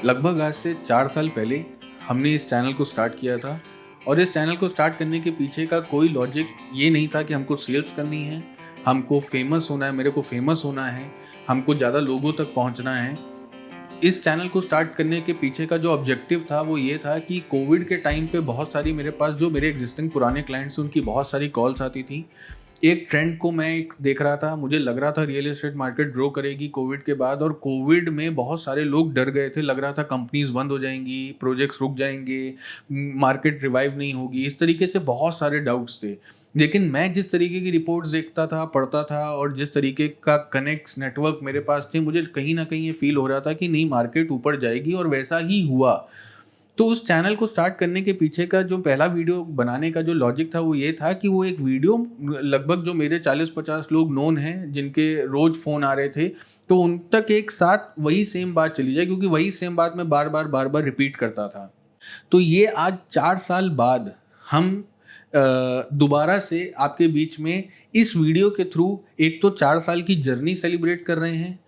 लगभग आज से 4 साल पहले हमने इस चैनल को स्टार्ट किया था और इस चैनल को स्टार्ट करने के पीछे का कोई लॉजिक ये नहीं था कि हमको सेल्स करनी है, हमको फेमस होना है, मेरे को फेमस होना है, हमको ज़्यादा लोगों तक पहुंचना है। इस चैनल को स्टार्ट करने के पीछे का जो ऑब्जेक्टिव था वो ये था कि कोविड के टाइम पे बहुत सारी मेरे पास जो मेरे एग्जिस्टिंग पुराने क्लाइंट्स उनकी बहुत सारी कॉल्स आती थी। एक ट्रेंड को मैं एक देख रहा था, मुझे लग रहा था रियल एस्टेट मार्केट ग्रो करेगी कोविड के बाद, और कोविड में बहुत सारे लोग डर गए थे, लग रहा था कंपनीज बंद हो जाएंगी, प्रोजेक्ट्स रुक जाएंगे, मार्केट रिवाइव नहीं होगी, इस तरीके से बहुत सारे डाउट्स थे। लेकिन मैं जिस तरीके की रिपोर्ट्स देखता था, पढ़ता था, और जिस तरीके का कनेक्ट्स नेटवर्क मेरे पास थे, मुझे कहीं ना कहीं ये फील हो रहा था कि नहीं, मार्केट ऊपर जाएगी, और वैसा ही हुआ। तो उस चैनल को स्टार्ट करने के पीछे का जो पहला वीडियो बनाने का जो लॉजिक था वो ये था कि वो एक वीडियो, लगभग जो मेरे 40-50 लोग नोन हैं जिनके रोज फ़ोन आ रहे थे, तो उन तक एक साथ वही सेम बात चली जाए, क्योंकि वही सेम बात मैं बार बार रिपीट करता था। तो ये आज 4 साल बाद हम दोबारा से आपके बीच में इस वीडियो के थ्रू एक तो 4 साल की जर्नी सेलिब्रेट कर रहे हैं।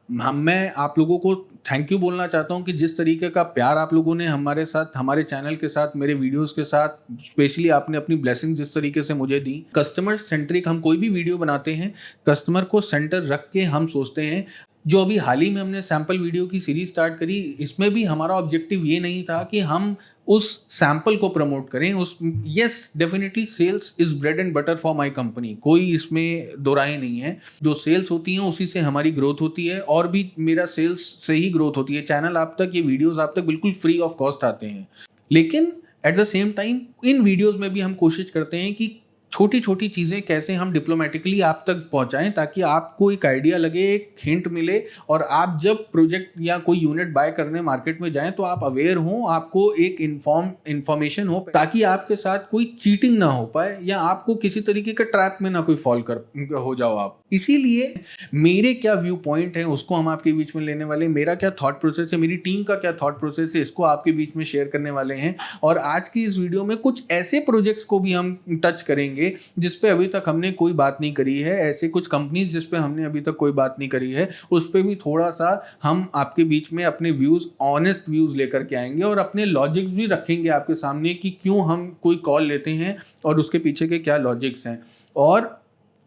मैं आप लोगों को थैंक यू बोलना चाहता हूँ कि जिस तरीके का प्यार आप लोगों ने हमारे साथ, हमारे चैनल के साथ, मेरे वीडियोस के साथ, स्पेशली आपने अपनी ब्लेसिंग जिस तरीके से मुझे दी। कस्टमर सेंट्रिक हम कोई भी वीडियो बनाते हैं, कस्टमर को सेंटर रख के हम सोचते हैं। जो अभी हाल ही में हमने सैंपल वीडियो की सीरीज स्टार्ट करी, इसमें भी हमारा ऑब्जेक्टिव ये नहीं था कि हम उस सैंपल को प्रमोट करें। उस yes, definitely sales is bread and butter for my company, कोई इसमें दो राय नहीं है। जो सेल्स होती हैं उसी से हमारी ग्रोथ होती है, और भी मेरा सेल्स से ही ग्रोथ होती है। चैनल आप तक, ये वीडियोस आप तक बिल्कुल फ्री ऑफ कॉस्ट आते हैं। लेकिन at the same time in videos में भी हम कोशिश करते हैं कि छोटी छोटी चीज़ें कैसे हम डिप्लोमेटिकली आप तक पहुंचाएं, ताकि आपको एक आइडिया लगे, एक हिंट मिले, और आप जब प्रोजेक्ट या कोई यूनिट बाय करने मार्केट में जाएं तो आप अवेयर हों, आपको एक इंफॉर्मेशन हो, ताकि आपके साथ कोई चीटिंग ना हो पाए या आपको किसी तरीके का ट्रैप में ना कोई फॉल कर हो जाओ आप। इसीलिए मेरे क्या व्यू पॉइंट है उसको हम आपके बीच में लेने वाले, मेरा क्या थॉट प्रोसेस है, मेरी टीम का क्या थॉट प्रोसेस है, इसको आपके बीच में शेयर करने वाले हैं। और आज की इस वीडियो में कुछ ऐसे प्रोजेक्ट्स को भी हम टच करेंगे जिस पे अभी तक हमने कोई बात नहीं करी है, ऐसे कुछ कंपनीज जिस पे हमने अभी तक कोई बात नहीं करी है, उस पे भी थोड़ा सा हम आपके बीच में अपने व्यूज, ऑनेस्ट व्यूज लेकर के आएंगे, और अपने लॉजिक्स भी रखेंगे आपके सामने कि क्यों हम कोई कॉल लेते हैं और उसके पीछे के क्या लॉजिक्स हैं। और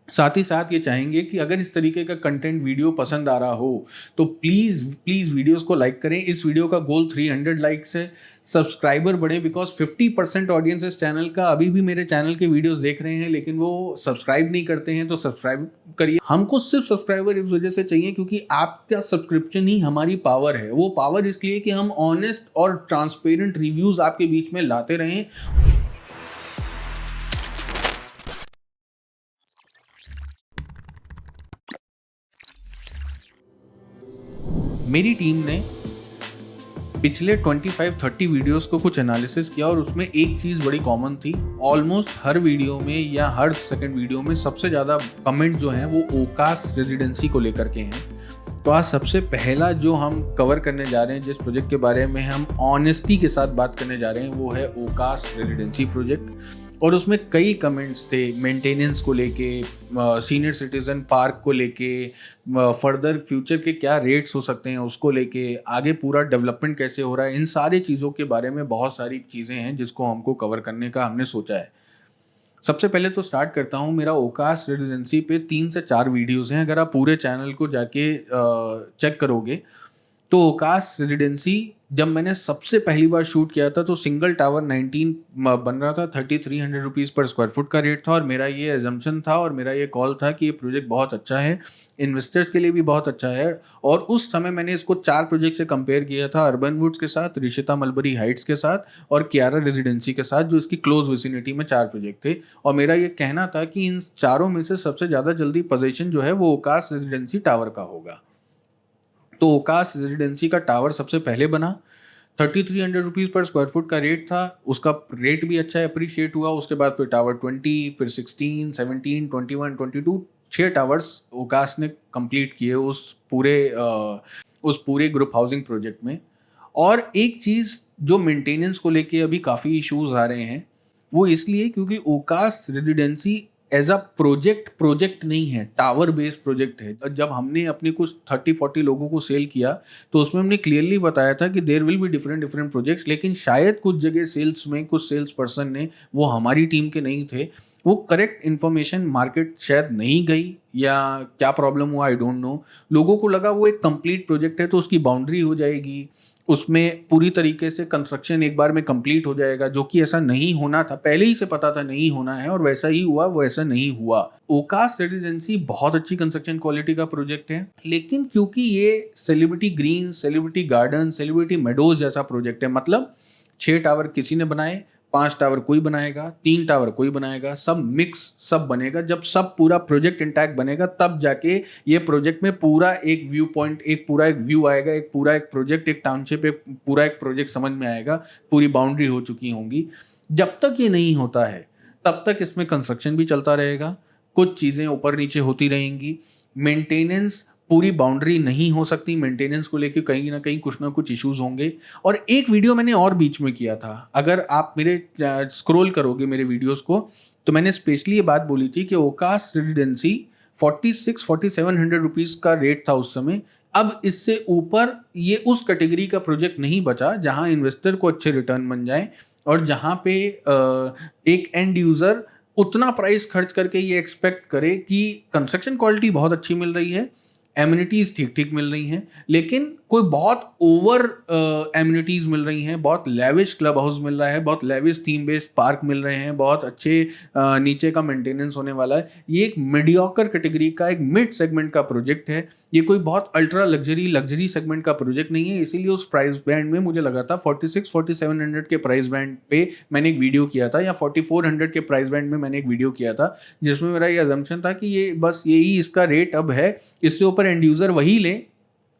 साथ ही साथ ये चाहेंगे कि अगर इस तरीके का कंटेंट वीडियो पसंद आ रहा हो तो प्लीज़ प्लीज़ वीडियोस को लाइक करें। इस वीडियो का गोल 300 लाइक्स है, सब्सक्राइबर बढ़े, बिकॉज 50% ऑडियंस इस चैनल का अभी भी मेरे चैनल के वीडियोस देख रहे हैं लेकिन वो सब्सक्राइब नहीं करते हैं, तो सब्सक्राइब करिए। हमको सिर्फ सब्सक्राइबर इस वजह से चाहिए क्योंकि आपका सब्सक्रिप्शन ही हमारी पावर है। वो पावर इसलिए कि हम ऑनेस्ट और ट्रांसपेरेंट रिव्यूज़ आपके बीच में लाते रहें। मेरी टीम ने पिछले 25-30 वीडियोस को कुछ एनालिसिस किया और उसमें एक चीज़ बड़ी कॉमन थी। ऑलमोस्ट हर वीडियो में या हर सेकंड वीडियो में सबसे ज़्यादा कमेंट जो हैं वो ओकास रेजिडेंसी को लेकर के हैं। तो आज सबसे पहला जो हम कवर करने जा रहे हैं, जिस प्रोजेक्ट के बारे में हम ऑनेस्टी के साथ बात करने जा रहे हैं, वो है ओकास रेजिडेंसी प्रोजेक्ट। और उसमें कई कमेंट्स थे मेंटेनेंस को लेके, सीनियर सिटीजन पार्क को लेके, फर्दर फ्यूचर के क्या रेट्स हो सकते हैं उसको लेके, आगे पूरा डेवलपमेंट कैसे हो रहा है, इन सारी चीज़ों के बारे में बहुत सारी चीज़ें हैं जिसको हमको कवर करने का हमने सोचा है। सबसे पहले तो स्टार्ट करता हूँ, मेरा ओकास रेजिडेंसी पे 3 से 4 वीडियोज़ हैं। अगर आप पूरे चैनल को जाके चेक करोगे तो ओकास रेजिडेंसी जब मैंने सबसे पहली बार शूट किया था तो सिंगल टावर 19 बन रहा था, 3300 रुपीज़ पर स्क्वायर फुट का रेट था, और मेरा ये एजम्पशन था और मेरा ये कॉल था कि ये प्रोजेक्ट बहुत अच्छा है, इन्वेस्टर्स के लिए भी बहुत अच्छा है। और उस समय मैंने इसको 4 प्रोजेक्ट से कंपेयर किया था, अर्बन वुड्स के साथ, रिशिता मलबरी हाइट्स के साथ और कियारा रेजिडेंसी के साथ, जो इसकी क्लोज विसिनिटी में 4 प्रोजेक्ट थे। और मेरा ये कहना था कि इन चारों में से सबसे ज़्यादा जल्दी पोजीशन जो है वो ओकास रेजिडेंसी टावर का होगा। तो ओकास रेजिडेंसी का टावर सबसे पहले बना, 3300 रुपीज़ पर स्क्वायर फुट का रेट था, उसका रेट भी अच्छा अप्रिशिएट हुआ। उसके बाद फिर टावर 20, फिर 16, 17, 21, 22, 6 टावर्स ओकास ने कंप्लीट किए उस पूरे ग्रुप हाउसिंग प्रोजेक्ट में। और एक चीज़ जो मेंटेनेंस को लेके अभी काफ़ी इश्यूज आ रहे हैं, वो इसलिए क्योंकि ओकास रेजिडेंसी एज अ प्रोजेक्ट नहीं है, टावर बेस्ड प्रोजेक्ट है। जब हमने अपने कुछ 30-40 लोगों को सेल किया तो उसमें हमने क्लियरली बताया था कि there will be different projects, लेकिन शायद कुछ जगह सेल्स में कुछ सेल्स पर्सन ने, वो हमारी टीम के नहीं थे, वो करेक्ट इन्फॉर्मेशन मार्केट शायद नहीं गई या क्या प्रॉब्लम हुआ, आई डोंट नो। लोगों को लगा वो एक कंप्लीट प्रोजेक्ट है तो उसकी बाउंड्री हो जाएगी, उसमें पूरी तरीके से कंस्ट्रक्शन एक बार में कंप्लीट हो जाएगा, जो कि ऐसा नहीं होना था, पहले ही से पता था नहीं होना है और वैसा ही हुआ, वो ऐसा नहीं हुआ। ओकास रेजिडेंसी बहुत अच्छी कंस्ट्रक्शन क्वालिटी का प्रोजेक्ट है, लेकिन क्योंकि ये celebrity green, celebrity garden, celebrity meadows जैसा प्रोजेक्ट है, मतलब 6 टावर किसी ने बनाए, 5 टावर कोई बनाएगा, 3 टावर कोई बनाएगा, सब मिक्स सब बनेगा। जब सब पूरा प्रोजेक्ट इंटैक्ट बनेगा तब जाके ये प्रोजेक्ट में पूरा एक व्यू पॉइंट, एक पूरा एक व्यू आएगा, एक पूरा एक प्रोजेक्ट, एक टाउनशिप, एक पूरा एक प्रोजेक्ट समझ में आएगा, पूरी बाउंड्री हो चुकी होंगी। जब तक ये नहीं होता है तब तक इसमें कंस्ट्रक्शन भी चलता रहेगा, कुछ चीज़ें ऊपर नीचे होती रहेंगी, मेंटेनेंस पूरी बाउंड्री नहीं हो सकती, मेंटेनेंस को लेके कहीं ना कुछ इश्यूज होंगे। और एक वीडियो मैंने और बीच में किया था, अगर आप मेरे स्क्रॉल करोगे मेरे वीडियोस को, तो मैंने स्पेशली ये बात बोली थी कि ओकास रेजिडेंसी 46-4700 रुपीज़ का रेट था उस समय। अब इससे ऊपर ये उस कैटेगरी का प्रोजेक्ट नहीं बचा जहां इन्वेस्टर को अच्छे रिटर्न बन जाए और जहां पे एक एंड यूजर उतना प्राइस खर्च करके ये एक्सपेक्ट करे कि कंस्ट्रक्शन क्वालिटी बहुत अच्छी मिल रही है, एमिनिटीज़ ठीक ठीक मिल रही हैं, लेकिन कोई बहुत ओवर एमिनिटीज़ मिल रही हैं, बहुत लेविश क्लब हाउस मिल रहा है, बहुत लेविश थीम बेस्ड पार्क मिल रहे हैं, बहुत अच्छे नीचे का मेंटेनेंस होने वाला है। ये एक मीडियोकर कैटेगरी का, एक मिड सेगमेंट का प्रोजेक्ट है, ये कोई बहुत अल्ट्रा लग्जरी सेगमेंट का प्रोजेक्ट नहीं है। इसीलिए उस प्राइस बैंड में मुझे लगा था 46-4700 के प्राइस बैंड पे मैंने एक वीडियो किया था, या 4400 के प्राइस बैंड में मैंने एक वीडियो किया था, जिसमें मेरा ये अजम्पशन था कि ये बस यही इसका रेट अब है, इससे ऊपर एंड यूज़र वही ले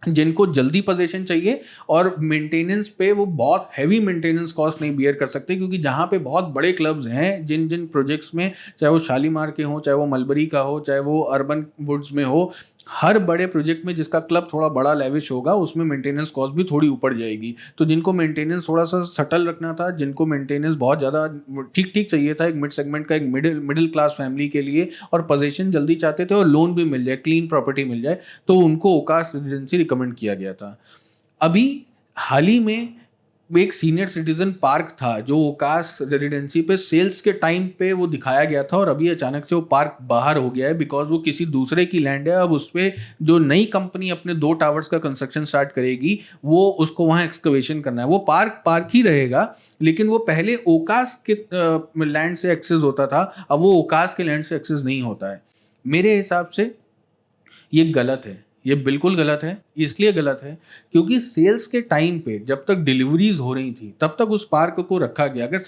जिनको जल्दी पोजीशन चाहिए और मेंटेनेंस पे वो बहुत हैवी मेंटेनेंस कॉस्ट नहीं बियर कर सकते, क्योंकि जहाँ पे बहुत बड़े क्लब्स हैं, जिन जिन प्रोजेक्ट्स में, चाहे वो शालीमार के हो, चाहे वो मलबरी का हो, चाहे वो अर्बन वुड्स में हो, हर बड़े प्रोजेक्ट में जिसका क्लब थोड़ा बड़ा लेविश होगा उसमें मेंटेनेंस कॉस्ट भी थोड़ी ऊपर जाएगी। तो जिनको मेंटेनेंस थोड़ा सा सटल रखना था, जिनको मेंटेनेंस बहुत ज़्यादा ठीक ठीक चाहिए था, एक मिड सेगमेंट का, एक मिडिल क्लास फैमिली के लिए, और पोजीशन जल्दी चाहते थे और लोन भी मिल जाए, क्लीन प्रॉपर्टी मिल जाए, तो उनको ओकास रेजिडेंसी रिकमेंड किया गया था। अभी हाल ही में एक सीनियर सिटीजन पार्क था जो ओकास रेजिडेंसी पे सेल्स के टाइम पे वो दिखाया गया था, और अभी अचानक से वो पार्क बाहर हो गया है बिकॉज वो किसी दूसरे की लैंड है। अब उस पर जो नई कंपनी अपने 2 टावर्स का कंस्ट्रक्शन स्टार्ट करेगी, वो उसको वहाँ एक्सकवेशन करना है। वो पार्क ही रहेगा, लेकिन वो पहले ओकास के लैंड से एक्सेस होता था, अब वो ओकास के लैंड से एक्सेस नहीं होता है। मेरे हिसाब से ये गलत है, ये बिल्कुल गलत है। इसलिए गलत है क्योंकि सेल्स के टाइम पे जब तक डिलीवरीज हो रही थी तब तक उस पार्क को रखा गया। अगर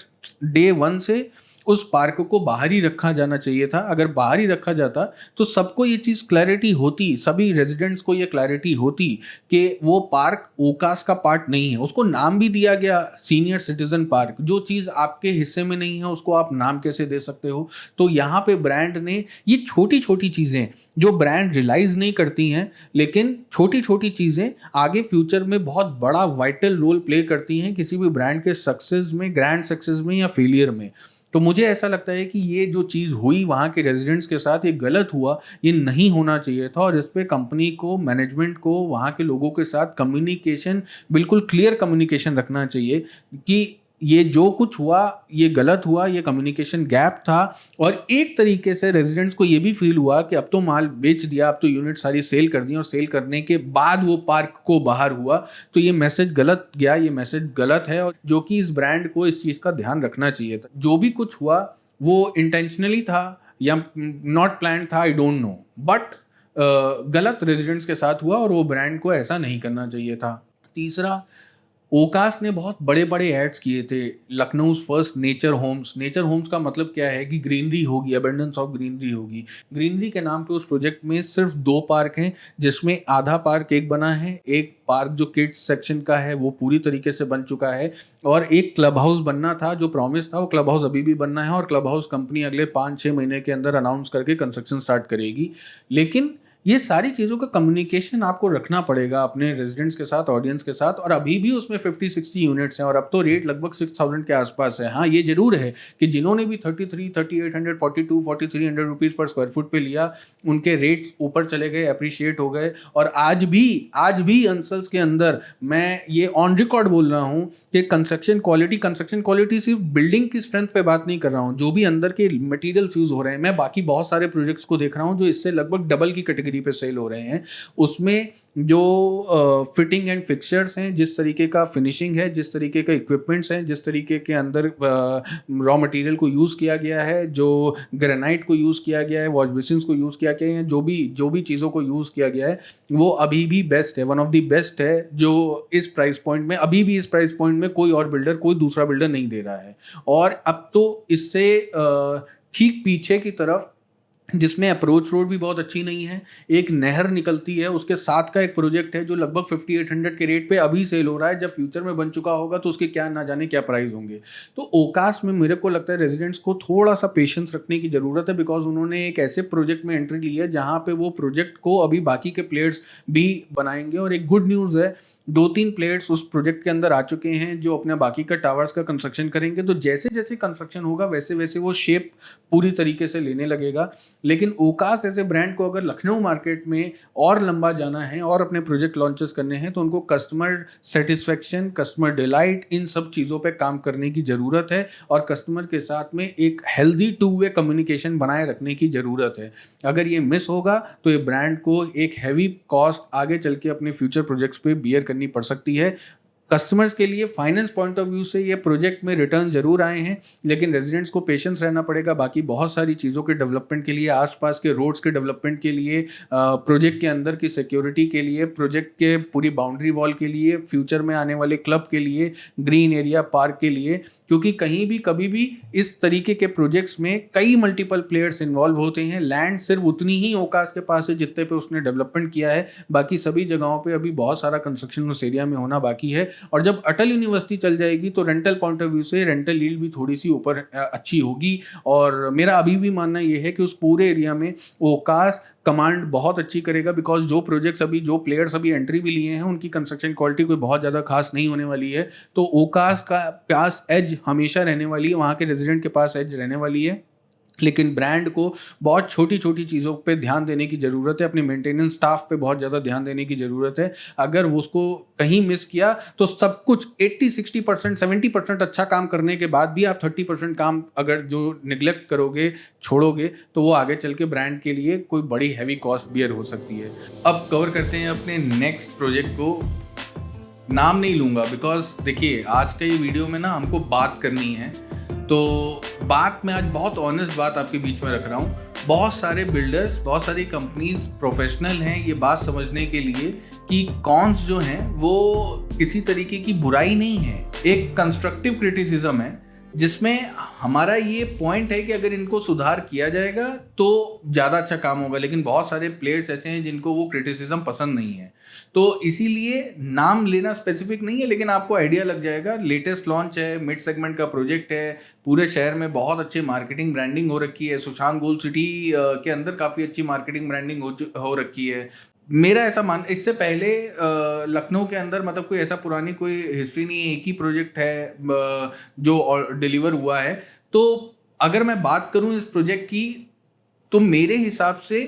डे 1 से उस पार्क को बाहर ही रखा जाना चाहिए था। अगर बाहर ही रखा जाता तो सबको ये चीज़ क्लैरिटी होती, सभी रेजिडेंट्स को ये क्लैरिटी होती कि वो पार्क ओकास का पार्ट नहीं है। उसको नाम भी दिया गया सीनियर सिटीजन पार्क। जो चीज़ आपके हिस्से में नहीं है उसको आप नाम कैसे दे सकते हो? तो यहाँ पे ब्रांड ने ये छोटी छोटी चीज़ें जो ब्रांड रियलाइज़ नहीं करती हैं, लेकिन छोटी छोटी चीज़ें आगे फ्यूचर में बहुत बड़ा वाइटल रोल प्ले करती हैं किसी भी ब्रांड के सक्सेस में, ग्रैंड सक्सेस में या फेलियर में। तो मुझे ऐसा लगता है कि ये जो चीज़ हुई वहाँ के रेजिडेंट्स के साथ, ये गलत हुआ, ये नहीं होना चाहिए था। और इस पर कंपनी को, मैनेजमेंट को, वहाँ के लोगों के साथ कम्युनिकेशन, बिल्कुल क्लियर कम्युनिकेशन रखना चाहिए कि ये जो कुछ हुआ ये गलत हुआ, ये कम्युनिकेशन गैप था। और एक तरीके से रेजिडेंट्स को ये भी फील हुआ कि अब तो माल बेच दिया, अब तो यूनिट सारी सेल कर दी, और सेल करने के बाद वो पार्क को बाहर हुआ, तो ये मैसेज गलत गया, ये मैसेज गलत है, और जो कि इस ब्रांड को इस चीज़ का ध्यान रखना चाहिए था। जो भी कुछ हुआ वो इंटेंशनली था या नॉट प्लान था, आई डोंट नो, बट गलत रेजिडेंट्स के साथ हुआ और वो ब्रांड को ऐसा नहीं करना चाहिए था। तीसरा, ओकास ने बहुत बड़े बड़े एड्स किए थे। Lucknow first nature homes. Nature homes का मतलब क्या है कि ग्रीनरी होगी, अबेंडेंस ऑफ ग्रीनरी होगी। ग्रीनरी के नाम पे उस प्रोजेक्ट में सिर्फ 2 पार्क हैं, जिसमें आधा पार्क एक बना है, एक पार्क जो किड्स सेक्शन का है वो पूरी तरीके से बन चुका है, और एक क्लब हाउस बनना था जो प्रॉमिस था, वो क्लब हाउस अभी भी बनना है, और क्लब हाउस कंपनी अगले 5-6 महीने के अंदर अनाउंस करके कंस्ट्रक्शन स्टार्ट करेगी। लेकिन ये सारी चीज़ों का कम्युनिकेशन आपको रखना पड़ेगा अपने रेजिडेंट्स के साथ, ऑडियंस के साथ। और अभी भी उसमें 50-60 यूनिट्स हैं और अब तो रेट लगभग 6000 के आसपास है। हाँ, ये ज़रूर है कि जिन्होंने भी 33, 3800, 42, 4300 रुपीज़ पर स्क्वायर फुट पे लिया, उनके रेट्स ऊपर चले गए, अप्रिशिएट हो गए। और आज भी अंसल्स के अंदर मैं ये ऑन रिकॉर्ड बोल रहा हूँ कि कंस्ट्रक्शन क्वालिटी सिर्फ बिल्डिंग की स्ट्रेंथ पे बात नहीं कर रहा हूँ, जो भी अंदर के मटेरियल्स यूज हो रहे हैं। मैं बाकी बहुत सारे प्रोजेक्ट्स को देख रहा हूँ जो इससे लगभग डबल की कैटेगरी पे सेल हो रहे हैं। उसमें जो फिटिंग एंड फिक्सचर्स हैं, जिस तरीके का फिनिशिंग है, जिस तरीके का इक्विपमेंट्स हैं, जिस तरीके के अंदर रॉ मटेरियल को यूज़ किया गया है, जो ग्रेनाइट को यूज़ किया गया है, वॉश बेसिन्स को यूज़ किया गया है, जो भी चीज़ों को यूज़ किया गया है, वो अभी भी बेस्ट है, वन ऑफ द बेस्ट है, जो इस प्राइस पॉइंट में, अभी भी इस प्राइस पॉइंट में कोई दूसरा बिल्डर नहीं दे रहा है। और अब तो इससे ठीक पीछे की तरफ, जिसमें अप्रोच रोड भी बहुत अच्छी नहीं है, एक नहर निकलती है, उसके साथ का एक प्रोजेक्ट है जो लगभग 5800 के रेट पे अभी सेल हो रहा है। जब फ्यूचर में बन चुका होगा तो उसके क्या ना जाने क्या प्राइस होंगे। तो ओकास में मेरे को लगता है रेजिडेंट्स को थोड़ा सा पेशेंस रखने की ज़रूरत है, बिकॉज उन्होंने एक ऐसे प्रोजेक्ट में एंट्री ली है जहाँ पे वो प्रोजेक्ट को अभी बाकी के प्लेयर्स भी बनाएंगे। और एक गुड न्यूज़ है, 2-3 प्लेयर्स उस प्रोजेक्ट के अंदर आ चुके हैं जो अपने बाकी का टावर्स का कंस्ट्रक्शन करेंगे। तो जैसे जैसे कंस्ट्रक्शन होगा वैसे वैसे वो शेप पूरी तरीके से लेने लगेगा। लेकिन ओकास ऐसे ब्रांड को अगर लखनऊ मार्केट में और लंबा जाना है और अपने प्रोजेक्ट लॉन्चेस करने हैं, तो उनको कस्टमर सेटिस्फेक्शन, कस्टमर डिलाइट, इन सब चीज़ों पे काम करने की ज़रूरत है। और कस्टमर के साथ में एक हेल्दी 2 वे कम्युनिकेशन बनाए रखने की ज़रूरत है। अगर ये मिस होगा तो ये ब्रांड को एक हैवी कॉस्ट आगे चल के अपने फ्यूचर प्रोजेक्ट्स पे बियर करनी पड़ सकती है। कस्टमर्स के लिए फाइनेंस पॉइंट ऑफ व्यू से ये प्रोजेक्ट में रिटर्न जरूर आए हैं, लेकिन रेजिडेंट्स को पेशेंस रहना पड़ेगा। बाकी बहुत सारी चीज़ों के डेवलपमेंट के लिए, आसपास के रोड्स के डेवलपमेंट के लिए, प्रोजेक्ट के अंदर की सिक्योरिटी के लिए, प्रोजेक्ट के पूरी बाउंड्री वॉल के लिए, फ्यूचर में आने वाले क्लब के लिए, ग्रीन एरिया पार्क के लिए, क्योंकि कहीं भी कभी भी इस तरीके के प्रोजेक्ट्स में कई मल्टीपल प्लेयर्स इन्वॉल्व होते हैं। लैंड सिर्फ उतनी ही ओकास के पास है जितने पे उसने डेवलपमेंट किया है, बाकी सभी जगहों पे अभी बहुत सारा कंस्ट्रक्शन उस एरिया में होना बाकी है। और जब अटल यूनिवर्सिटी चल जाएगी तो रेंटल पॉइंट ऑफ व्यू से रेंटल यील्ड भी थोड़ी सी ऊपर अच्छी होगी। और मेरा अभी भी मानना यह है कि उस पूरे एरिया में ओकास कमांड बहुत अच्छी करेगा, बिकॉज जो प्लेयर्स अभी एंट्री भी लिए हैं उनकी कंस्ट्रक्शन क्वालिटी कोई बहुत ज़्यादा खास नहीं होने वाली है। तो ओकास का पास एज हमेशा रहने वाली है, वहाँ के रेजिडेंट के पास एज रहने वाली है। लेकिन ब्रांड को बहुत छोटी छोटी चीज़ों पे ध्यान देने की ज़रूरत है, अपने मेंटेनेंस स्टाफ पे बहुत ज़्यादा ध्यान देने की ज़रूरत है। अगर वो उसको कहीं मिस किया तो सब कुछ 80-60%, 70% अच्छा काम करने के बाद भी आप 30% काम अगर जो निगलेक्ट करोगे, छोड़ोगे, तो वो आगे चल के ब्रांड के लिए कोई बड़ी हैवी कॉस्ट बियर हो सकती है। अब कवर करते हैं अपने नेक्स्ट प्रोजेक्ट को। नाम नहीं लूँगा बिकॉज देखिए, आज का ये वीडियो में ना हमको बात करनी है, तो बात मैं आज बहुत ऑनेस्ट बात आपके बीच में रख रहा हूँ। बहुत सारे बिल्डर्स, बहुत सारी कंपनीज प्रोफेशनल हैं ये बात समझने के लिए कि कॉन्स जो हैं वो किसी तरीके की बुराई नहीं है, एक कंस्ट्रक्टिव क्रिटिसिज्म है, जिसमें हमारा ये पॉइंट है कि अगर इनको सुधार किया जाएगा तो ज़्यादा अच्छा काम होगा। लेकिन बहुत सारे प्लेयर्स ऐसे हैं जिनको वो क्रिटिसिज्म पसंद नहीं है, तो इसीलिए नाम लेना स्पेसिफिक नहीं है, लेकिन आपको आइडिया लग जाएगा। लेटेस्ट लॉन्च है, मिड सेगमेंट का प्रोजेक्ट है, पूरे शहर में बहुत अच्छी मार्केटिंग ब्रांडिंग हो रखी है। सुशांत गोल्ड सिटी के अंदर काफ़ी अच्छी मार्केटिंग ब्रांडिंग हो रखी है। मेरा ऐसा इससे पहले लखनऊ के अंदर मतलब कोई ऐसा पुरानी कोई हिस्ट्री नहीं है, एक ही प्रोजेक्ट है जो डिलीवर हुआ है। तो अगर मैं बात करूं इस प्रोजेक्ट की, तो मेरे हिसाब से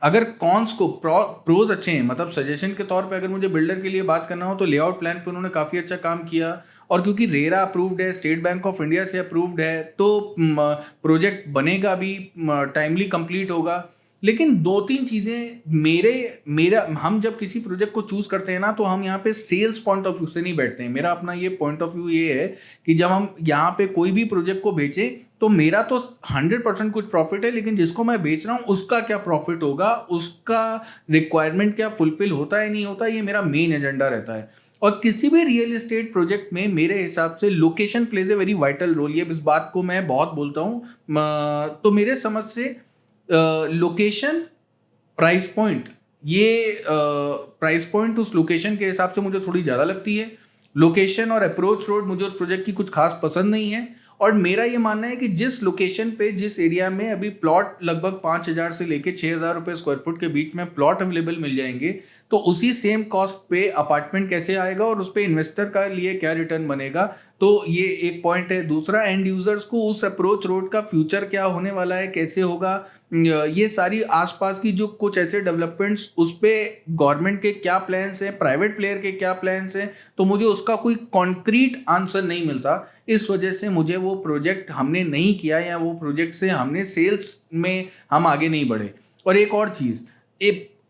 अगर कॉन्स को प्रोज अच्छे हैं, मतलब सजेशन के तौर पे अगर मुझे बिल्डर के लिए बात करना हो तो लेआउट प्लान पे उन्होंने काफ़ी अच्छा काम किया। और क्योंकि रेरा अप्रूव्ड है, स्टेट बैंक ऑफ इंडिया से अप्रूव्ड है, तो प्रोजेक्ट बनेगा भी, टाइमली कंप्लीट होगा। लेकिन 2-3 चीज़ें मेरा हम जब किसी प्रोजेक्ट को चूज़ करते हैं ना, तो हम यहाँ पे सेल्स पॉइंट ऑफ व्यू से नहीं बैठते हैं। मेरा अपना ये पॉइंट ऑफ व्यू ये है कि जब हम यहाँ पे कोई भी प्रोजेक्ट को बेचें तो मेरा तो 100% कुछ प्रॉफिट है, लेकिन जिसको मैं बेच रहा हूँ उसका क्या प्रॉफिट होगा, उसका रिक्वायरमेंट क्या फुलफिल होता है नहीं होता, ये मेरा मेन एजेंडा रहता है। और किसी भी रियल एस्टेट प्रोजेक्ट में मेरे हिसाब से location plays a very vital role. ये इस बात को मैं बहुत बोलता हूँ। तो मेरे समझ से लोकेशन, प्राइस पॉइंट, ये प्राइस पॉइंट उस लोकेशन के हिसाब से मुझे थोड़ी ज़्यादा लगती है। लोकेशन और अप्रोच रोड मुझे उस प्रोजेक्ट की कुछ खास पसंद नहीं है। और मेरा ये मानना है कि जिस लोकेशन पे, जिस एरिया में अभी प्लॉट लगभग 5,000 से लेके 6,000 रुपए स्क्वायर फुट के बीच में प्लॉट अवेलेबल मिल जाएंगे, तो उसी सेम कॉस्ट पे अपार्टमेंट कैसे आएगा और उस पे इन्वेस्टर का लिए क्या रिटर्न बनेगा। तो ये एक पॉइंट है। दूसरा, एंड यूजर्स को उस अप्रोच रोड का फ्यूचर क्या होने वाला है, कैसे होगा, ये सारी आसपास की जो कुछ ऐसे डेवलपमेंट्स, उस पे गवर्नमेंट के क्या प्लान्स हैं, प्राइवेट प्लेयर के क्या प्लान्स हैं, तो मुझे उसका कोई कॉन्क्रीट आंसर नहीं मिलता। इस वजह से मुझे वो प्रोजेक्ट हमने नहीं किया, या वो प्रोजेक्ट से हमने सेल्स में हम आगे नहीं बढ़े। और एक और चीज़,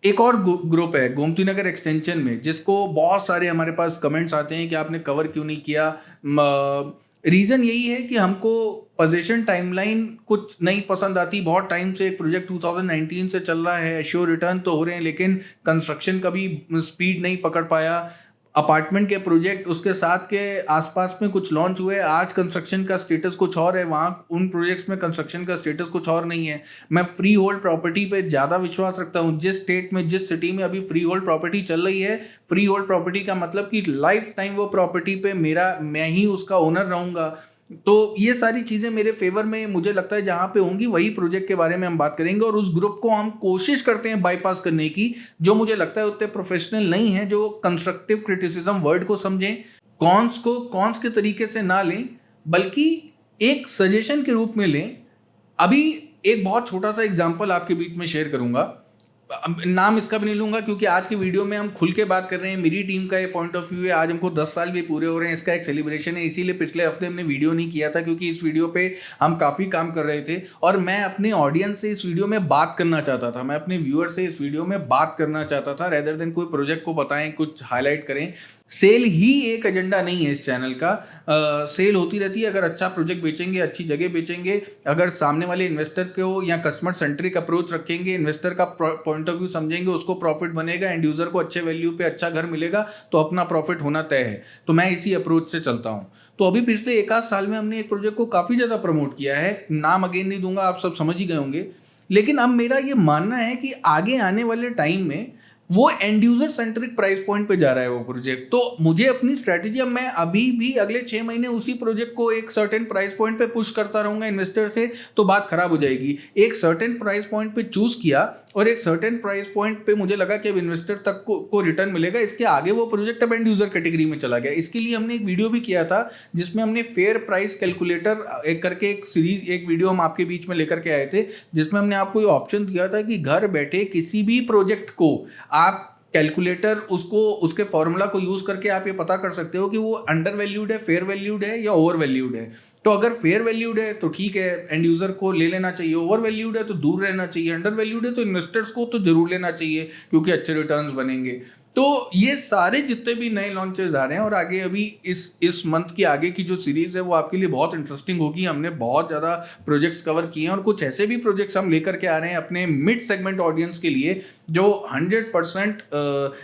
एक और ग्रुप है गोमती नगर एक्सटेंशन में, जिसको बहुत सारे हमारे पास कमेंट्स आते हैं कि आपने कवर क्यों नहीं किया। रीज़न यही है कि हमको पोजीशन टाइमलाइन कुछ नहीं पसंद आती। बहुत टाइम से एक प्रोजेक्ट 2019 से चल रहा है, एश्योर रिटर्न तो हो रहे हैं, लेकिन कंस्ट्रक्शन कभी स्पीड नहीं पकड़ पाया। अपार्टमेंट के प्रोजेक्ट उसके साथ के आसपास में कुछ लॉन्च हुए, आज कंस्ट्रक्शन का स्टेटस कुछ और है, वहाँ उन प्रोजेक्ट्स में कंस्ट्रक्शन का स्टेटस कुछ और नहीं है। मैं फ्री होल्ड प्रॉपर्टी पे ज़्यादा विश्वास रखता हूँ। जिस स्टेट में, जिस सिटी में अभी फ्री होल्ड प्रॉपर्टी चल रही है, फ्री होल्ड प्रॉपर्टी का मतलब कि लाइफ टाइम वो प्रॉपर्टी पे मैं ही उसका ओनर रहूँगा। तो ये सारी चीज़ें मेरे फेवर में मुझे लगता है जहाँ पे होंगी, वही प्रोजेक्ट के बारे में हम बात करेंगे। और उस ग्रुप को हम कोशिश करते हैं बाईपास करने की, जो मुझे लगता है उतने प्रोफेशनल नहीं है, जो कंस्ट्रक्टिव क्रिटिसिज्म वर्ड को समझें, कॉन्स को कॉन्स के तरीके से ना लें, बल्कि एक सजेशन के रूप में लें। अभी एक बहुत छोटा सा एग्जाम्पल आपके बीच में शेयर करूंगा, नाम इसका भी नहीं लूंगा क्योंकि आज की वीडियो में हम खुल के बात कर रहे हैं। मेरी टीम का ये पॉइंट ऑफ व्यू है। आज हमको 10 साल भी पूरे हो रहे हैं, इसका एक सेलिब्रेशन है। इसीलिए पिछले हफ्ते हमने वीडियो नहीं किया था, क्योंकि इस वीडियो पे हम काफ़ी काम कर रहे थे और मैं अपने ऑडियंस से इस वीडियो में बात करना चाहता था। मैं अपने व्यूअर से इस वीडियो में बात करना चाहता था, रेदर देन कोई प्रोजेक्ट को बताएं, कुछ हाईलाइट करें। सेल ही एक एजेंडा नहीं है इस चैनल का। सेल होती रहती है अगर अच्छा प्रोजेक्ट बेचेंगे, अच्छी जगह बेचेंगे, अगर सामने वाले इन्वेस्टर को या कस्टमर सेंट्रिक अप्रोच रखेंगे, इन्वेस्टर का पॉइंट ऑफ व्यू समझेंगे, उसको प्रॉफिट बनेगा, एंड यूजर को अच्छे वैल्यू पे अच्छा घर मिलेगा, तो अपना प्रॉफिट होना तय है। तो मैं इसी अप्रोच से चलता हूँ। तो अभी पिछले एक आध साल में हमने एक प्रोजेक्ट को काफ़ी ज़्यादा प्रमोट किया है, नाम अगेन नहीं दूंगा, आप सब समझ ही गए होंगे। लेकिन अब मेरा ये मानना है कि आगे आने वाले टाइम में वो and user centric price point पे जा रहा है वो प्रोजेक्ट। तो मुझे अपनी स्ट्रैटेजी, अब मैं अभी भी अगले 6 महीने उसी प्रोजेक्ट को एक सर्टेन प्राइस पॉइंट पे पुश करता रहूंगा इन्वेस्टर से, तो बात खराब हो जाएगी। एक सर्टेन प्राइस पॉइंट पे चूज किया और एक सर्टेन प्राइस पॉइंट पे मुझे लगा कि अब इन्वेस्टर तक को रिटर्न मिलेगा, इसके आगे वो प्रोजेक्ट अब एंड यूजर कैटेगरी में चला गया। इसके लिए हमने एक वीडियो भी किया था जिसमें हमने फेयर प्राइस कैलकुलेटर एक करके एक सीरीज, एक वीडियो हम आपके बीच में लेकर के आए थे, जिसमें हमने आपको ये ऑप्शन दिया था कि घर बैठे किसी भी प्रोजेक्ट को आप कैलकुलेटर, उसको उसके फॉर्मूला को यूज करके आप ये पता कर सकते हो कि वो अंडर वैल्यूड है, फेयर वैल्यूड है या ओवर वैल्यूड है। तो अगर फेयर वैल्यूड है तो ठीक है, एंड यूजर को ले लेना चाहिए। ओवर वैल्यूड है तो दूर रहना चाहिए। अंडर वैल्यूड है तो इन्वेस्टर्स को तो जरूर लेना चाहिए, क्योंकि अच्छे रिटर्न्स बनेंगे। तो ये सारे जितने भी नए लॉन्चेस आ रहे हैं, और आगे अभी इस मंथ की आगे की जो सीरीज है वो आपके लिए बहुत इंटरेस्टिंग होगी। हमने बहुत ज़्यादा प्रोजेक्ट्स कवर किए हैं और कुछ ऐसे भी प्रोजेक्ट्स हम लेकर के आ रहे हैं अपने मिड सेगमेंट ऑडियंस के लिए, जो 100%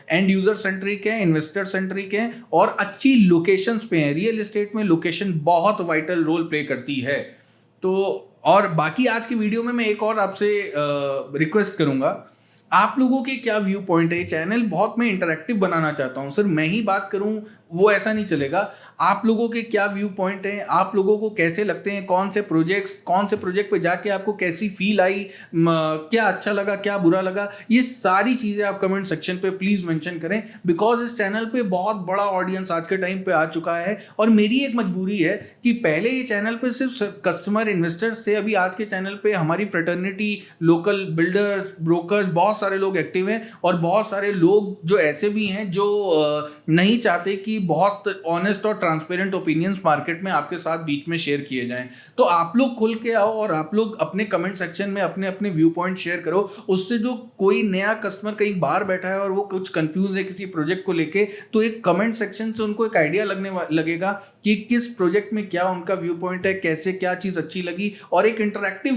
एंड यूजर सेंट्रिक है, इन्वेस्टर सेंट्रिक है और अच्छी लोकेशंस पे हैं। रियल एस्टेट में लोकेशन बहुत वाइटल रोल प्ले करती है। तो और बाकी आज की वीडियो में मैं एक और आपसे रिक्वेस्ट करूंगा, आप लोगों के क्या व्यू पॉइंट है। चैनल बहुत मैं इंटरेक्टिव बनाना चाहता हूँ, सिर्फ मैं ही बात करूँ वो ऐसा नहीं चलेगा। आप लोगों के क्या व्यू पॉइंट हैं, आप लोगों को कैसे लगते हैं, कौन से प्रोजेक्ट पे जाके आपको कैसी फील आई, क्या अच्छा लगा, क्या बुरा लगा, ये सारी चीज़ें आप कमेंट सेक्शन पे प्लीज़ मेंशन करें। बिकॉज इस चैनल पे बहुत बड़ा ऑडियंस आज के टाइम पे आ चुका है और मेरी एक मजबूरी है कि पहले ये चैनल पे सिर्फ कस्टमर इन्वेस्टर्स से, अभी आज के चैनल पे हमारी फ्रेटर्निटी, लोकल बिल्डर्स, ब्रोकर्स, बहुत सारे लोग एक्टिव हैं और बहुत सारे लोग जो ऐसे भी हैं जो नहीं चाहते कि बहुत ऑनेस्ट और ट्रांसपेरेंट ओपिनियंस मार्केट में आपके साथ बीच में शेयर किए जाएं। तो आप लोग खुल के आओ और आप लोग अपने कमेंट सेक्शन में अपने अपने व्यू पॉइंट शेयर करो। उससे जो कोई नया कस्टमर कहीं बाहर बैठा है और वो कुछ कंफ्यूज है किसी प्रोजेक्ट को लेके, तो एक कमेंट सेक्शन से उनको एक आइडिया लगेगा कि किस प्रोजेक्ट में क्या उनका व्यू पॉइंट है, कैसे क्या चीज़ अच्छी लगी, और एक इंटरैक्टिव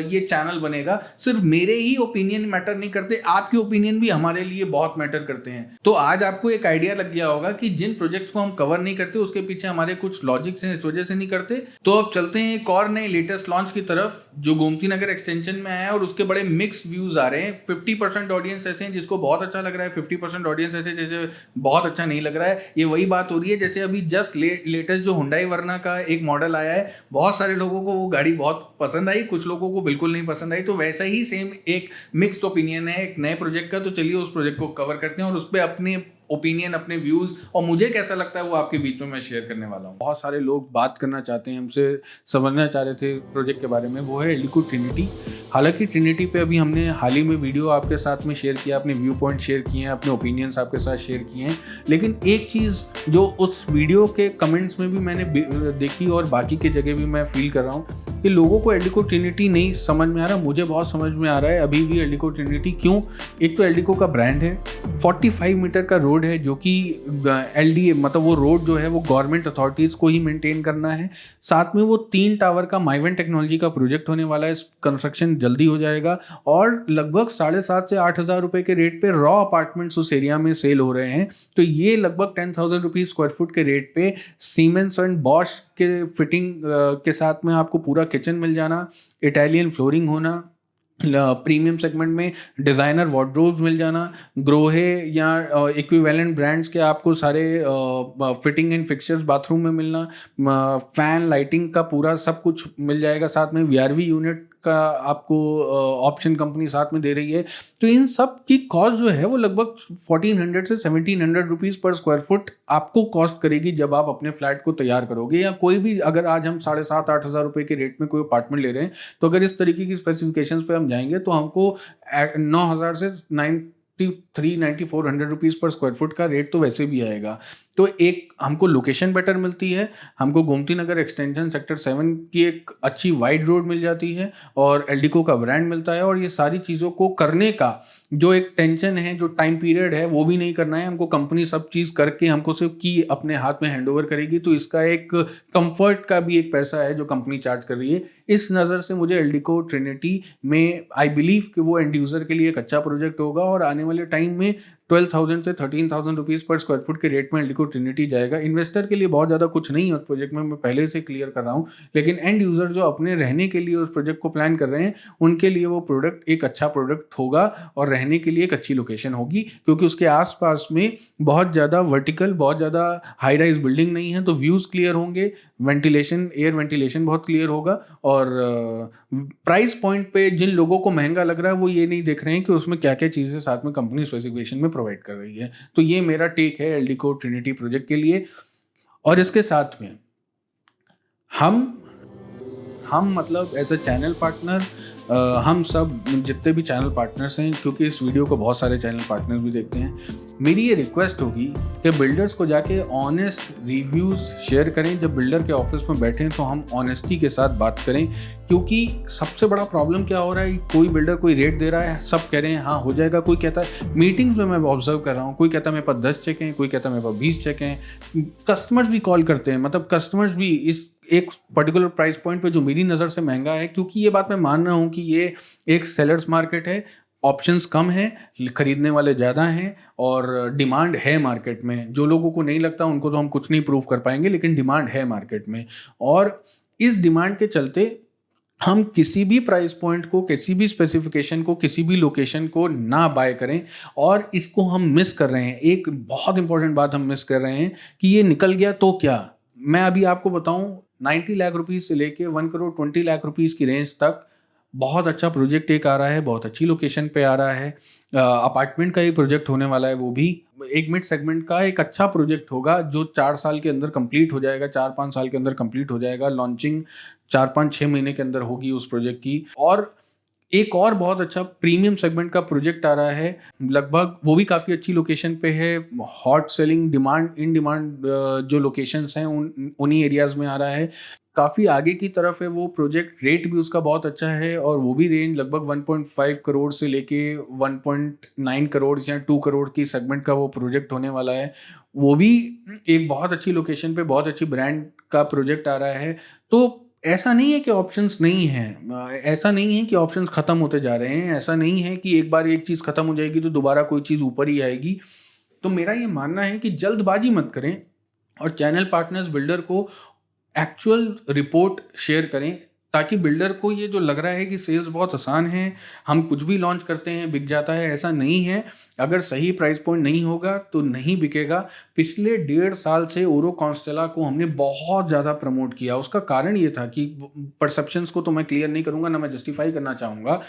ये चैनल बनेगा। सिर्फ मेरे ही ओपिनियन मैटर नहीं करते, आपके ओपिनियन भी हमारे लिए बहुत मैटर करते हैं। तो आज आपको एक आइडिया लग गया होगा कि जिन प्रोजेक्ट्स को हम कवर नहीं करते उसके पीछे हमारे कुछ लॉजिक्स हैं, इस वजह से नहीं करते। तो अब चलते हैं एक और नए लेटेस्ट लॉन्च की तरफ जो गोमती नगर एक्सटेंशन में आया है और उसके बड़े मिक्स व्यूज आ रहे हैं। 50% ऑडियंस ऐसे हैं जिसको बहुत अच्छा लग रहा है, 50% ऑडियंस ऐसे जैसे बहुत अच्छा नहीं लग रहा है। ये वही बात हो रही है जैसे अभी जस्ट लेटेस्ट जो हुंडई वर्ना का एक मॉडल आया है, बहुत सारे लोगों को वो गाड़ी बहुत पसंद आई, कुछ लोगों को बिल्कुल नहीं पसंद आई। तो वैसा ही सेम एक मिक्स्ड ओपिनियन है एक नए प्रोजेक्ट का। तो चलिए उस प्रोजेक्ट को कवर करते हैं और उस पर अपने ओपिनियन, अपने व्यूज और मुझे कैसा लगता है वो आपके बीच में मैं शेयर करने वाला हूँ। बहुत सारे लोग बात करना चाहते हैं हमसे, समझना चाह रहे थे प्रोजेक्ट के बारे में, वो है एल्डिको ट्रिनिटी। हालांकि ट्रिनिटी पे अभी हमने हाल ही में वीडियो आपके साथ में शेयर किया, अपने व्यू पॉइंट शेयर किए हैं, अपने ओपिनियंस आपके साथ शेयर किए हैं। लेकिन एक चीज़ जो उस वीडियो के कमेंट्स में भी मैंने देखी और बाकी के जगह भी मैं फील कर रहा हूँ कि लोगों को एल्डिको ट्रिनिटी नहीं समझ में आ रहा। मुझे बहुत समझ में आ रहा है अभी भी एल्डिको ट्रिनिटी। क्यों? एक तो एल्डिको का ब्रांड है, 45 मीटर का रोड है जो कि LDA मतलब वो रोड जो है वो गवर्नमेंट अथॉरिटीज़ को ही मेंटेन करना है। साथ में वो 3 टावर का माइवन टेक्नोलॉजी का प्रोजेक्ट होने वाला है, कंस्ट्रक्शन जल्दी हो जाएगा और लगभग 7,500 से 8,000 रुपए के रेट पे रॉ अपार्टमेंट्स उस एरिया में सेल हो रहे हैं। तो ये लगभग 10,000 रुपीज स्क्वायर फुट के रेट पे सीमेंस एंड बॉश के फिटिंग के साथ में आपको पूरा किचन मिल जाना, इटालियन फ्लोरिंग होना, प्रीमियम सेगमेंट में डिज़ाइनर वार्डरोब्स मिल जाना, ग्रोहे या इक्विवेलेंट ब्रांड्स के आपको सारे फिटिंग एंड फिक्सचर्स बाथरूम में मिलना, फैन लाइटिंग का पूरा सब कुछ मिल जाएगा। साथ में VRV यूनिट का आपको ऑप्शन कंपनी साथ में दे रही है। तो इन सब की कॉस्ट जो है वो लगभग 1400 से 1700 रुपीज़ पर स्क्वायर फुट आपको कॉस्ट करेगी जब आप अपने फ्लैट को तैयार करोगे। या कोई भी, अगर आज हम 7,500-8,000 रुपये के रेट में कोई अपार्टमेंट ले रहे हैं तो अगर इस तरीके की स्पेसिफिकेशंस पे हम जाएंगे तो हमको 9,000 से 93-9400 रुपीज़ पर स्क्वायर फुट का रेट तो वैसे भी आएगा। तो एक हमको लोकेशन बेटर मिलती है, हमको गोमती नगर एक्सटेंशन सेक्टर 7 की एक अच्छी वाइड रोड मिल जाती है और एल्डिको का ब्रांड मिलता है। और ये सारी चीज़ों को करने का जो एक टेंशन है, जो टाइम पीरियड है, वो भी नहीं करना है हमको। कंपनी सब चीज़ करके हमको सिर्फ की अपने हाथ में हैंडओवर करेगी। तो इसका एक कंफर्ट का भी एक पैसा है जो कंपनी चार्ज कर रही है। इस नज़र से मुझे एल्डिको ट्रिनिटी में आई बिलीव कि वो एंड यूज़र के लिए एक अच्छा प्रोजेक्ट होगा और आने वाले टाइम में 12,000 से 13,000 रुपीज़ पर स्क्वायर फुट के रेट में एल्डिको ट्रिनिटी जाएगा। इन्वेस्टर के लिए बहुत ज़्यादा कुछ नहीं है उस प्रोजेक्ट में, मैं पहले से क्लियर कर रहा हूँ। लेकिन एंड यूज़र जो अपने रहने के लिए उस प्रोजेक्ट को प्लान कर रहे हैं उनके लिए वो प्रोडक्ट एक अच्छा प्रोडक्ट होगा और रहने के लिए एक अच्छी लोकेशन होगी, क्योंकि उसके आसपास में बहुत ज़्यादा वर्टिकल, बहुत ज़्यादा हाई राइज बिल्डिंग नहीं है। तो व्यूज़ क्लियर होंगे, वेंटिलेशन, एयर वेंटिलेशन बहुत क्लियर होगा। और प्राइस पॉइंट पे जिन लोगों को महंगा लग रहा है वो ये नहीं देख रहे हैं कि उसमें क्या क्या चीज़ें साथ में कंपनी स्पेसिफिकेशन में प्रोवाइड कर रही है। तो ये मेरा टेक है एल्डिको ट्रिनिटी प्रोजेक्ट के लिए। और इसके साथ में हम मतलब एज अ चैनल पार्टनर, हम सब जितने भी चैनल पार्टनर्स हैं, क्योंकि इस वीडियो को बहुत सारे चैनल पार्टनर्स भी देखते हैं, मेरी ये रिक्वेस्ट होगी कि बिल्डर्स को जाके ऑनेस्ट रिव्यूज़ शेयर करें। जब बिल्डर के ऑफिस में बैठें तो हम ऑनेस्टी के साथ बात करें, क्योंकि सबसे बड़ा प्रॉब्लम क्या हो रहा है, कोई बिल्डर कोई रेट दे रहा है, सब कह रहे हैं हाँ हो जाएगा। कोई कहता है, मीटिंग्स में मैं ऑब्जर्व कर रहा हूँ, कोई कहता है मेरे पास 10 चेक हैं, कोई कहता है मेरे पास 20 चेक हैं। कस्टमर्स भी कॉल करते हैं, मतलब कस्टमर्स भी इस एक पर्टिकुलर प्राइस पॉइंट पे जो मेरी नज़र से महंगा है, क्योंकि ये बात मैं मान रहा हूँ कि ये एक सेलर्स मार्केट है, ऑप्शंस कम हैं, खरीदने वाले ज़्यादा हैं और डिमांड है मार्केट में। जो लोगों को नहीं लगता उनको तो हम कुछ नहीं प्रूव कर पाएंगे, लेकिन डिमांड है मार्केट में। और इस डिमांड के चलते हम किसी भी प्राइस पॉइंट को, किसी भी स्पेसिफिकेशन को, किसी भी लोकेशन को ना बाय करें। और इसको हम मिस कर रहे हैं, एक बहुत इंपॉर्टेंट बात हम मिस कर रहे हैं कि ये निकल गया तो क्या। मैं अभी आपको बताऊं, 90 लाख रुपीज़ से लेके 1 करोड़ 20 लाख रुपीज़ की रेंज तक बहुत अच्छा प्रोजेक्ट एक आ रहा है, बहुत अच्छी लोकेशन पे आ रहा है। अपार्टमेंट का एक प्रोजेक्ट होने वाला है, वो भी एक मिड सेगमेंट का एक अच्छा प्रोजेक्ट होगा जो 4 साल के अंदर कंप्लीट हो जाएगा, 4-5 साल के अंदर कंप्लीट हो जाएगा। लॉन्चिंग 4-5-6 महीने के अंदर होगी उस प्रोजेक्ट की। और एक और बहुत अच्छा प्रीमियम सेगमेंट का प्रोजेक्ट आ रहा है, लगभग वो भी काफ़ी अच्छी लोकेशन पे है, hot selling, demand in demand जो लोकेशंस हैं उन्हीं एरियाज़ में आ रहा है। काफ़ी आगे की तरफ है वो प्रोजेक्ट, रेट भी उसका बहुत अच्छा है और वो भी रेंज लगभग 1.5 करोड़ से लेके 1.9 करोड़ या 2 करोड़ की सेगमेंट का वो प्रोजेक्ट होने वाला है। वो भी एक बहुत अच्छी लोकेशन पे, बहुत अच्छी ब्रांड का प्रोजेक्ट आ रहा है। तो ऐसा नहीं है कि ऑप्शंस नहीं हैं, ऐसा नहीं है कि ऑप्शंस ख़त्म होते जा रहे हैं, ऐसा नहीं है कि एक बार एक चीज़ ख़त्म हो जाएगी तो दोबारा कोई चीज़ ऊपर ही आएगी। तो मेरा ये मानना है कि जल्दबाजी मत करें और चैनल पार्टनर्स बिल्डर को एक्चुअल रिपोर्ट शेयर करें, ताकि बिल्डर को ये जो लग रहा है कि सेल्स बहुत आसान है, हम कुछ भी लॉन्च करते हैं बिक जाता है, ऐसा नहीं है। अगर सही प्राइस पॉइंट नहीं होगा तो नहीं बिकेगा। पिछले 1.5 साल से ओरो कॉन्स्टेला को हमने बहुत ज़्यादा प्रमोट किया। उसका कारण ये था कि परसेप्शंस को तो मैं क्लियर नहीं करूँगा, ना मैं जस्टिफाई करना चाहूँगा,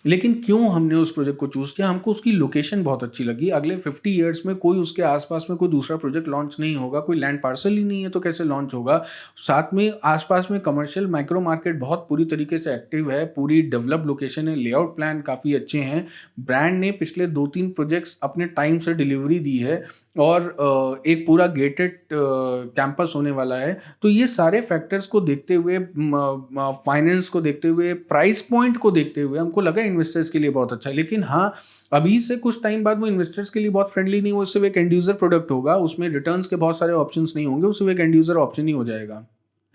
लेकिन क्यों हमने उस प्रोजेक्ट को चूज़ किया, हमको उसकी लोकेशन बहुत अच्छी लगी। अगले 50 ईयर्स में कोई उसके आसपास में कोई दूसरा प्रोजेक्ट लॉन्च नहीं होगा, कोई लैंड पार्सल ही नहीं है तो कैसे लॉन्च होगा। साथ में आसपास में कमर्शियल माइक्रो मार्केट बहुत पूरी तरीके से एक्टिव है, पूरी डेवलप्ड लोकेशन है, लेआउट प्लान काफ़ी अच्छे हैं। ब्रांड ने पिछले 2-3 प्रोजेक्ट्स अपने टाइम से डिलीवरी दी है और एक पूरा गेटेड कैंपस होने वाला है। तो ये सारे फैक्टर्स को देखते हुए, फाइनेंस को देखते हुए, प्राइस पॉइंट को देखते हुए हमको लगा इन्वेस्टर्स के लिए बहुत अच्छा है। लेकिन हाँ, अभी से कुछ टाइम बाद वो इन्वेस्टर्स के लिए बहुत फ्रेंडली नहीं हो, सिर्फ एक एंड यूजर प्रोडक्ट होगा, उसमें रिटर्न्स के बहुत सारे ऑप्शंस नहीं होंगे, वो सिर्फ एक एंड यूजर ऑप्शन ही हो जाएगा।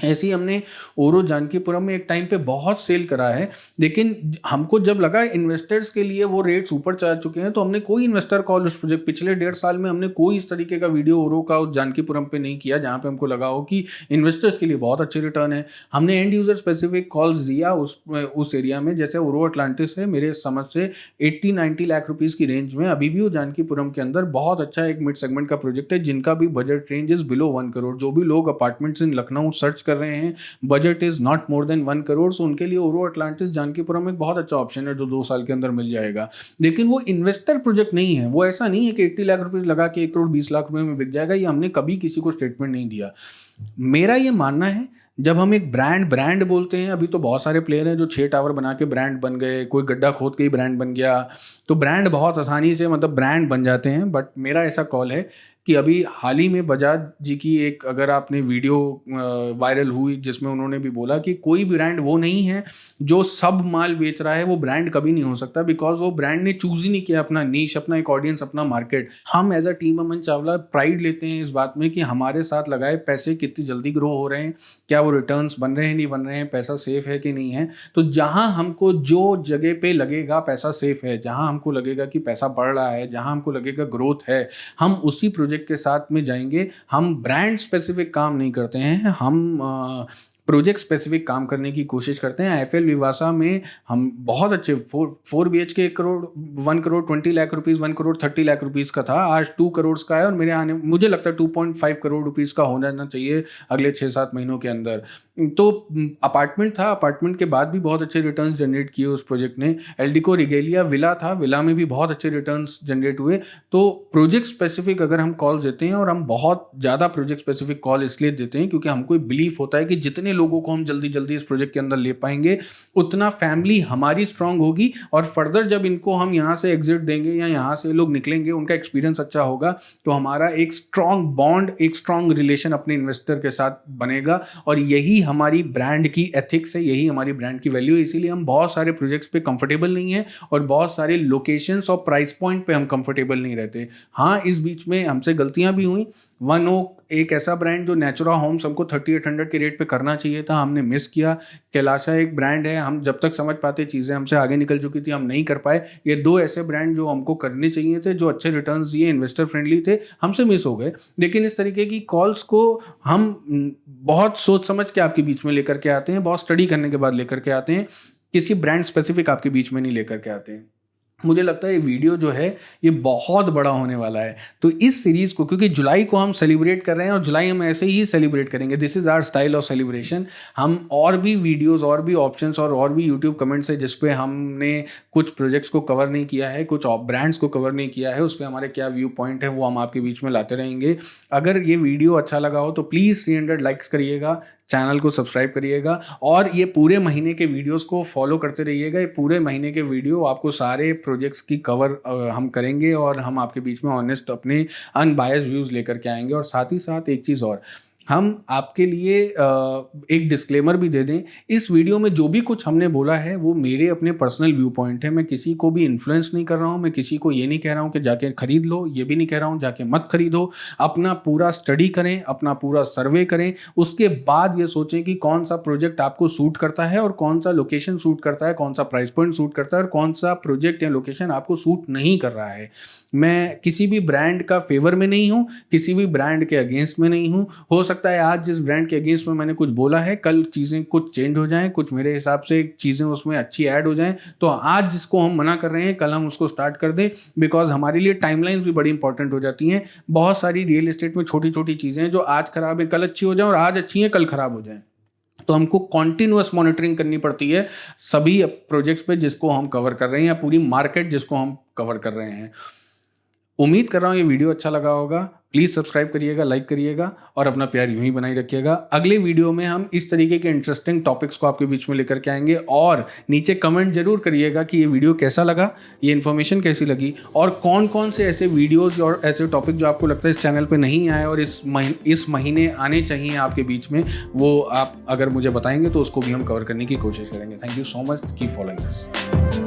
ऐसे ही हमने ओरो जानकीपुरम में एक टाइम पे बहुत सेल करा है, लेकिन हमको जब लगा इन्वेस्टर्स के लिए वो रेट्स ऊपर जा चुके हैं, तो हमने कोई इन्वेस्टर कॉल उस प्रोजेक्ट, पिछले 1.5 साल में हमने कोई इस तरीके का वीडियो ओरो का उस जानकीपुरम पे नहीं किया जहाँ पे हमको लगा हो कि इन्वेस्टर्स के लिए बहुत अच्छे रिटर्न है। हमने एंड यूजर स्पेसिफिक कॉल्स दिया उस एरिया में। जैसे ओरो अटलांटिस है, मेरे समझ से 80-90 लाख रुपीज़ की रेंज में अभी भी वो जानकीपुरम के अंदर बहुत अच्छा एक मिड सेगमेंट का प्रोजेक्ट है, जिनका भी budget range is below 1 crore. जो भी लोग अपार्टमेंट्स इन लखनऊ सर्च कर रहे हैं, budget is not more than 1 crore, so उनके लिए ओरो अटलांटिस जानकीपुरम एक बहुत अच्छा ऑप्शन है जो 2 साल के अंदर मिल जाएगा। लेकिन वो इन्वेस्टर प्रोजेक्ट नहीं है, वो ऐसा नहीं है कि 80 लाख रुपीज लगा के 1 करोड़ 20 लाख रुपए में बिक जाएगा। ये हमने कभी किसी को स्टेटमेंट नहीं दिया। मेरा ये मानना है, जब हम एक ब्रांड बोलते हैं, अभी तो बहुत सारे प्लेयर हैं जो 6 टावर बना के ब्रांड बन गए, कोई गड्ढा खोद के ही ब्रांड बन गया, तो ब्रांड बहुत आसानी से मतलब ब्रांड बन जाते हैं। बट मेरा ऐसा कॉल है कि अभी हाल ही में बजाज जी की एक, अगर आपने वीडियो वायरल हुई जिसमें उन्होंने भी बोला कि कोई ब्रांड वो नहीं है जो सब माल बेच रहा है, वो ब्रांड कभी नहीं हो सकता, बिकॉज वो ब्रांड ने चूज ही नहीं किया अपना नीश, अपना एक ऑडियंस, अपना मार्केट। हम as a team Aman Chawla pride लेते हैं इस बात में कि हमारे साथ लगाए पैसे कितनी जल्दी ग्रो हो रहे हैं, क्या वो रिटर्न्स बन रहे हैं नहीं बन रहे हैं, पैसा सेफ है कि नहीं है। तो जहां हमको जो जगह पे लगेगा पैसा सेफ है, जहां हमको लगेगा कि पैसा बढ़ रहा है, जहां हमको लगेगा ग्रोथ है, हम उसी प्रोजेक्ट के साथ में जाएंगे। हम ब्रांड स्पेसिफिक काम नहीं करते हैं, हम प्रोजेक्ट स्पेसिफिक काम करने की कोशिश करते हैं। एफएल विवासा में हम बहुत अच्छे 4 BHK 1 crore 20 lakh rupees, 1 crore 30 lakh rupees का था, आज 2 करोड़ का है, और मुझे लगता है 2.5 करोड़ रुपीस का होना चाहिए अगले 6-7 महीनों के अंदर। तो अपार्टमेंट था, अपार्टमेंट के बाद भी बहुत अच्छे रिटर्न्स जनरेट किए उस प्रोजेक्ट ने। एल्डिको रिगेलिया विला था, विला में भी बहुत अच्छे रिटर्न्स जनरेट हुए। तो प्रोजेक्ट स्पेसिफिक अगर हम कॉल देते हैं, और हम बहुत ज़्यादा प्रोजेक्ट स्पेसिफिक कॉल इसलिए देते हैं क्योंकि हमको बिलीफ होता है कि जितने लोगों को हम जल्दी जल्दी इस प्रोजेक्ट के अंदर ले पाएंगे, उतना फैमिली हमारी स्ट्रांग होगी, और फर्दर जब इनको हम यहाँ से एग्जिट देंगे या यहाँ से लोग निकलेंगे, उनका एक्सपीरियंस अच्छा होगा, तो हमारा एक स्ट्रांग बॉन्ड, एक स्ट्रांग रिलेशन अपने इन्वेस्टर के साथ बनेगा। और यही हमारी ब्रांड की एथिक्स है, यही हमारी ब्रांड की वैल्यू है। इसीलिए हम बहुत सारे प्रोजेक्ट्स पे कंफर्टेबल नहीं है, और बहुत सारे लोकेशंस और प्राइस पॉइंट पे हम कंफर्टेबल नहीं रहते। हाँ, इस बीच में हमसे गलतियां भी हुई। वन ओक एक ऐसा ब्रांड जो नेचुरा होम्स हमको 3800 के रेट पे करना चाहिए था, हमने मिस किया। कैलाशा एक ब्रांड है, हम जब तक समझ पाते चीज़ें हमसे आगे निकल चुकी थी, हम नहीं कर पाए। ये 2 ऐसे ब्रांड जो हमको करने चाहिए थे, जो अच्छे रिटर्न्स दिए, इन्वेस्टर फ्रेंडली थे, हमसे मिस हो गए। लेकिन इस तरीके की कॉल्स को हम बहुत सोच समझ के आपके बीच में लेकर के आते हैं, बहुत स्टडी करने के बाद लेकर के आते हैं, किसी ब्रांड स्पेसिफिक आपके बीच में नहीं लेकर के आते हैं। मुझे लगता है ये वीडियो जो है ये बहुत बड़ा होने वाला है। तो इस सीरीज़ को, क्योंकि जुलाई को हम सेलिब्रेट कर रहे हैं और जुलाई हम ऐसे ही सेलिब्रेट करेंगे, this is our style of celebration. हम और भी वीडियोस, और भी ऑप्शंस और भी यूट्यूब कमेंट्स है जिस पे हमने कुछ प्रोजेक्ट्स को कवर नहीं किया है, कुछ ब्रांड्स को कवर नहीं किया है, उस पर हमारे क्या व्यू पॉइंट है वो हम आपके बीच में लाते रहेंगे। अगर ये वीडियो अच्छा लगा हो तो प्लीज़ 300 लाइक्स करिएगा, चैनल को सब्सक्राइब करिएगा, और ये पूरे महीने के वीडियोस को फॉलो करते रहिएगा। ये पूरे महीने के वीडियो आपको सारे प्रोजेक्ट्स की कवर हम करेंगे, और हम आपके बीच में ऑनेस्ट अपने अनबायस्ड व्यूज़ लेकर के आएंगे। और साथ ही साथ एक चीज़ और, हम आपके लिए एक डिस्क्लेमर भी दे दें, इस वीडियो में जो भी कुछ हमने बोला है वो मेरे अपने पर्सनल व्यू पॉइंट है। मैं किसी को भी इन्फ्लुएंस नहीं कर रहा हूँ, मैं किसी को ये नहीं कह रहा हूँ कि जाके खरीद लो, ये भी नहीं कह रहा हूँ जाके मत खरीदो। अपना पूरा स्टडी करें, अपना पूरा सर्वे करें, उसके बाद ये सोचें कि कौन सा प्रोजेक्ट आपको सूट करता है और कौन सा लोकेशन सूट करता है, कौन सा प्राइस पॉइंट सूट करता है और कौन सा प्रोजेक्ट या लोकेशन आपको सूट नहीं कर रहा है। मैं किसी भी ब्रांड का फेवर में नहीं हूँ, किसी भी ब्रांड के अगेंस्ट में नहीं हूँ। हो सकता है आज जिस ब्रांड के अगेंस्ट में मैंने कुछ बोला है, कल चीज़ें कुछ चेंज हो जाएं, कुछ मेरे हिसाब से चीज़ें उसमें अच्छी ऐड हो जाएं, तो आज जिसको हम मना कर रहे हैं कल हम उसको स्टार्ट कर दें। बिकॉज हमारे लिए टाइमलाइंस भी बड़ी इंपॉर्टेंट हो जाती हैं। बहुत सारी रियल एस्टेट में छोटी छोटी चीज़ें हैं जो आज खराब है कल अच्छी हो जाए, और आज अच्छी हैं कल खराब हो जाए। तो हमको कॉन्टिन्यूअस मॉनिटरिंग करनी पड़ती है सभी प्रोजेक्ट्स पे जिसको हम कवर कर रहे हैं, या पूरी मार्केट जिसको हम कवर कर रहे हैं। उम्मीद कर रहा हूँ ये वीडियो अच्छा लगा होगा। प्लीज़ सब्सक्राइब करिएगा, लाइक करिएगा और अपना प्यार यूं ही बनाए रखिएगा। अगले वीडियो में हम इस तरीके के इंटरेस्टिंग टॉपिक्स को आपके बीच में लेकर के आएंगे, और नीचे कमेंट जरूर करिएगा कि ये वीडियो कैसा लगा, ये इन्फॉर्मेशन कैसी लगी, और कौन कौन से ऐसे वीडियोज़ और ऐसे टॉपिक जो आपको लगता है इस चैनल पर नहीं आए और इस महीने आने चाहिए आपके बीच में, वो आप अगर मुझे बताएंगे तो उसको भी हम कवर करने की कोशिश करेंगे। Thank you so much, keep following us.